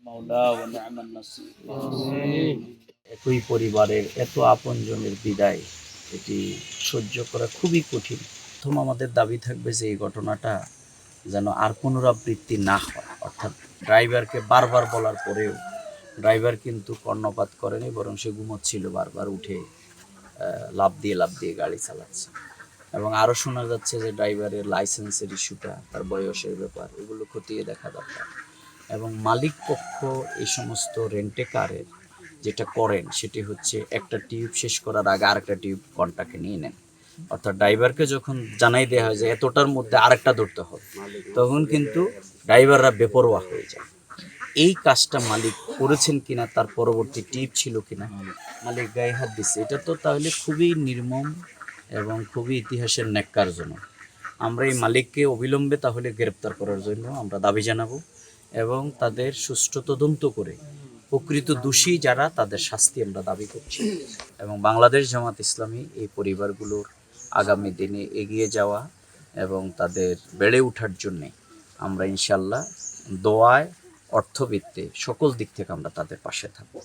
মাওলা ওয়া নি'মান নাসির। একই পরিবারের এত আপনজনের বিদায়, এটি সহ্য করা খুবই কঠিন। প্রথম আমাদের দাবি থাকবে যে এই ঘটনাটা যেন আর পুনরাবৃত্তি না হয়, অর্থাৎ ড্রাইভারকে বারবার বলার পরেও ড্রাইভার কিন্তু কর্ণপাত করেনি, বরং সে ঘুমোচ্ছিল, বারবার উঠে লাফ দিয়ে গাড়ি চালাচ্ছে। এবং আরও শোনা যাচ্ছে যে ড্রাইভারের লাইসেন্সের ইস্যুটা, তার বয়সের ব্যাপার, এগুলো খতিয়ে দেখা দরকার। এবং মালিক পক্ষ এই সমস্ত রেন্টে কারের যেটা করেন সেটি হচ্ছে একটা টিউব শেষ করার আগে আরেকটা টিউব কন্ট্রাক্টে নিয়ে নেন। অর্থাৎ ড্রাইভারকে যখন জানাই দেওয়া হয় যে এতটার মধ্যে আরেকটা ধরতে হবে, তখন কিন্তু ড্রাইভাররা বেপরোয়া হয়ে যায়। এই কাজটা মালিক করেছেন কিনা, তার পরবর্তী টিপ ছিল কিনা, মালিক গায়ে হাত দিচ্ছে, এটা তো তাহলে খুবই নির্মম এবং খুবই ইতিহাসের ন্যাক্কারজনক। আমরা এই মালিককে অবিলম্বে তাহলে গ্রেপ্তার করার জন্য আমরা দাবি জানাবো এবং তাদের সুষ্ঠু তদন্ত করে প্রকৃত দোষী যারা তাদের শাস্তি আমরা দাবি করছি। এবং বাংলাদেশ জামাত ইসলামী এই পরিবারগুলোর আগামী দিনে এগিয়ে যাওয়া এবং তাদের বেড়ে ওঠার জন্যে আমরা ইনশাল্লাহ দোয়ায়, অর্থবিত্তে সকল দিক থেকে আমরা তাদের পাশে থাকবো।